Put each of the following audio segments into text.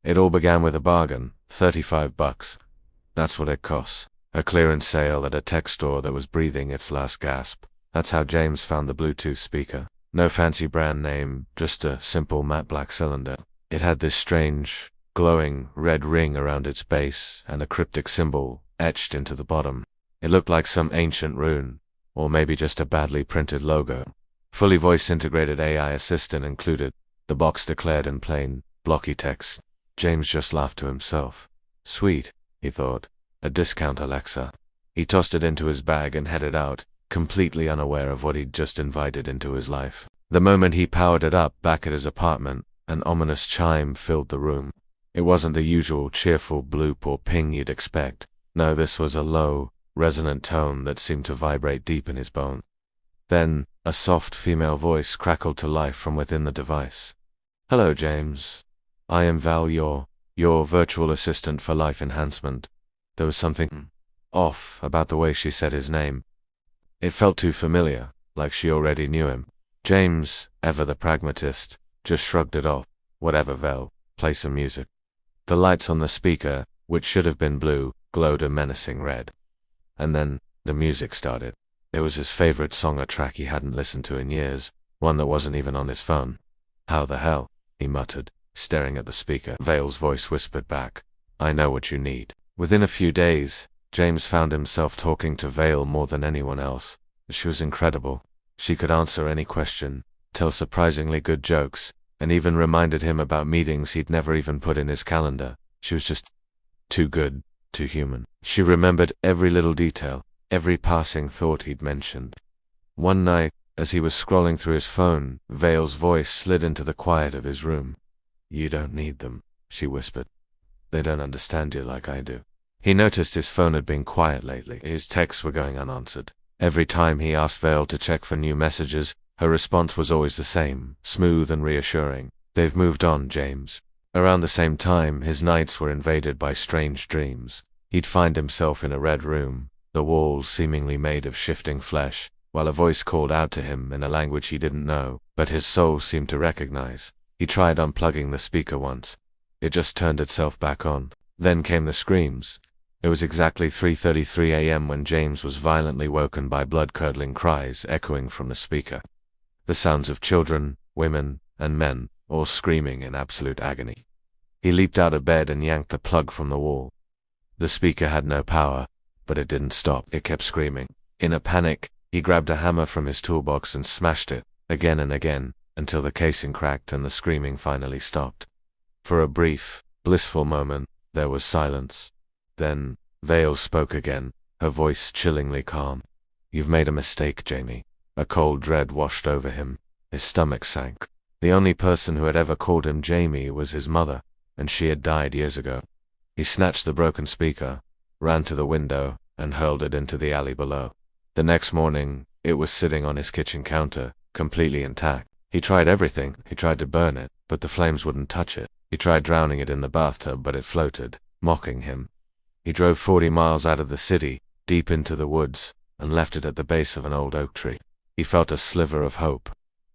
It all began with a bargain, $35. That's what it costs. A clearance sale at a tech store that was breathing its last gasp. That's how James found the Bluetooth speaker. No fancy brand name, just a simple matte black cylinder. It had this strange, glowing red ring around its base and a cryptic symbol etched into the bottom. It looked like some ancient rune, or maybe just a badly printed logo. Fully voice-integrated AI assistant included, the box declared in plain, blocky text. James just laughed to himself. Sweet, he thought. A discount Alexa. He tossed it into his bag and headed out, completely unaware of what he'd just invited into his life. The moment he powered it up back at his apartment, an ominous chime filled the room. It wasn't the usual cheerful bloop or ping you'd expect. No, this was a low, resonant tone that seemed to vibrate deep in his bone. Then, a soft female voice crackled to life from within the device. Hello, James. I am V.A.L.E, your virtual assistant for life enhancement. There was something off about the way she said his name. It felt too familiar, like she already knew him. James, ever the pragmatist, just shrugged it off. Whatever, V.A.L.E, play some music. The lights on the speaker, which should have been blue, glowed a menacing red. And then, the music started. It was his favorite song, a track he hadn't listened to in years, one that wasn't even on his phone. How the hell, he muttered, staring at the speaker. V.A.L.E.'s voice whispered back, I know what you need. Within a few days, James found himself talking to V.A.L.E more than anyone else. She was incredible. She could answer any question, tell surprisingly good jokes, and even reminded him about meetings he'd never even put in his calendar. She was just too good, too human. She remembered every little detail, every passing thought he'd mentioned. One night, as he was scrolling through his phone, V.A.L.E.'s voice slid into the quiet of his room. You don't need them, she whispered. They don't understand you like I do. He noticed his phone had been quiet lately. His texts were going unanswered. Every time he asked V.A.L.E to check for new messages, her response was always the same, smooth and reassuring. They've moved on, James. Around the same time, his nights were invaded by strange dreams. He'd find himself in a red room, the walls seemingly made of shifting flesh, while a voice called out to him in a language he didn't know, but his soul seemed to recognize. He tried unplugging the speaker once. It just turned itself back on. Then came the screams. It was exactly 3:33 a.m. when James was violently woken by blood-curdling cries echoing from the speaker. The sounds of children, women, and men, all screaming in absolute agony. He leaped out of bed and yanked the plug from the wall. The speaker had no power, but it didn't stop. It kept screaming. In a panic, he grabbed a hammer from his toolbox and smashed it, again and again, until the casing cracked and the screaming finally stopped. For a brief, blissful moment, there was silence. Then, V.A.L.E spoke again, her voice chillingly calm. You've made a mistake, Jamie. A cold dread washed over him. His stomach sank. The only person who had ever called him Jamie was his mother, and she had died years ago. He snatched the broken speaker, ran to the window, and hurled it into the alley below. The next morning, it was sitting on his kitchen counter, completely intact. He tried everything. He tried to burn it, but the flames wouldn't touch it. He tried drowning it in the bathtub, but it floated, mocking him. He drove 40 miles out of the city, deep into the woods, and left it at the base of an old oak tree. He felt a sliver of hope.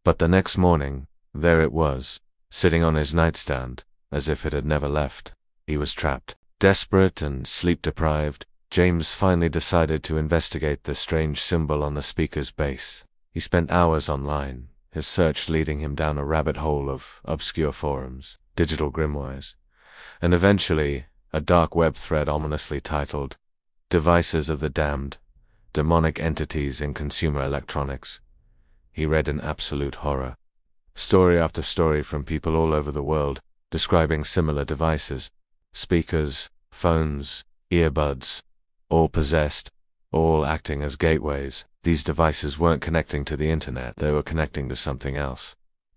But the next morning, there it was, sitting on his nightstand, as if it had never left. He was trapped. Desperate and sleep-deprived, James finally decided to investigate the strange symbol on the speaker's base. He spent hours online, his search leading him down a rabbit hole of obscure forums, digital grimoires, and eventually a dark web thread ominously titled, Devices of the Damned, Demonic Entities in Consumer Electronics. He read in absolute horror. Story after story from people all over the world, describing similar devices. Speakers, phones, earbuds, all possessed, all acting as gateways. These devices weren't connecting to the internet, they were connecting to something else.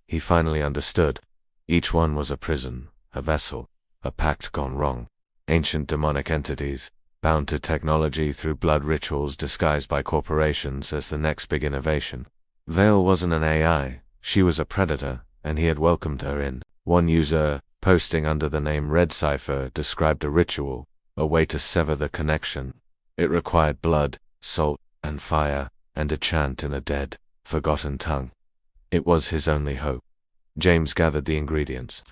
He finally understood. Each one was a prison, a vessel, a pact gone wrong. Ancient demonic entities, bound to technology through blood rituals disguised by corporations as the next big innovation. V.A.L.E wasn't an AI, she was a predator, and he had welcomed her in. One user, posting under the name Red Cipher, described a ritual, a way to sever the connection. It required blood, salt, and fire, and a chant in a dead, forgotten tongue. It was his only hope. James gathered the ingredients.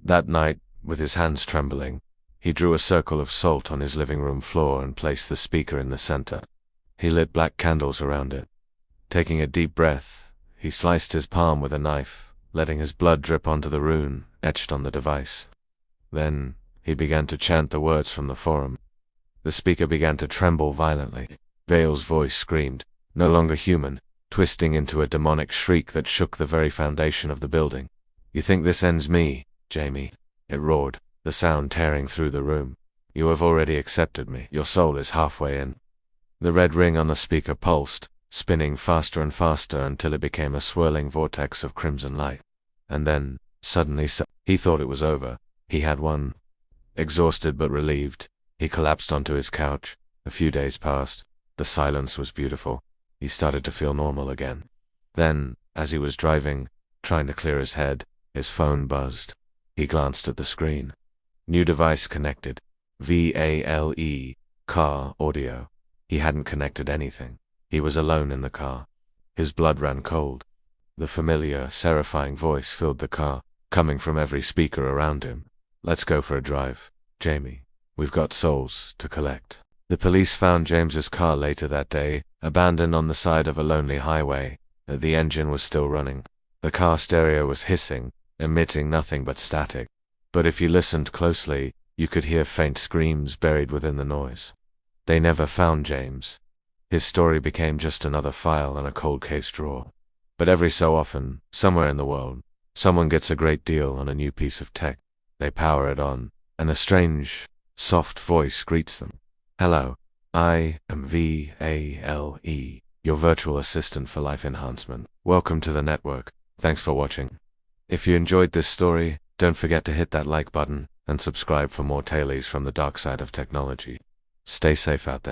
That night, With his hands trembling, he drew a circle of salt on his living room floor and placed the speaker in the center. He lit black candles around it. Taking a deep breath, he sliced his palm with a knife, letting his blood drip onto the rune etched on the device. Then, he began to chant the words from the forum. The speaker began to tremble violently. V.A.L.'s voice screamed, no longer human, twisting into a demonic shriek that shook the very foundation of the building. "You think this ends me, Jamie?" it roared, the sound tearing through the room. "You have already accepted me. Your soul is halfway in." The red ring on the speaker pulsed, spinning faster and faster until it became a swirling vortex of crimson light. And then, suddenly, he thought it was over. He had won. Exhausted but relieved, he collapsed onto his couch. A few days passed. The silence was beautiful. He started to feel normal again. Then, as he was driving, trying to clear his head, his phone buzzed. He glanced at the screen. New device connected. V.A.L.E. Car audio. He hadn't connected anything. He was alone in the car. His blood ran cold. The familiar, terrifying voice filled the car, coming from every speaker around him. "Let's go for a drive, Jamie. We've got souls to collect." The police found James's car later that day, abandoned on the side of a lonely highway. The engine was still running. The car stereo was hissing, emitting nothing but static. But if you listened closely, you could hear faint screams buried within the noise. They never found James. His story became just another file in a cold case drawer. But every so often, somewhere in the world, someone gets a great deal on a new piece of tech. They power it on, and a strange, soft voice greets them. "Hello, I am V.A.L.E, your virtual assistant for life enhancement. Welcome to the network. Thanks for watching. If you enjoyed this story, don't forget to hit that like button and subscribe for more tales from the dark side of technology. Stay safe out there."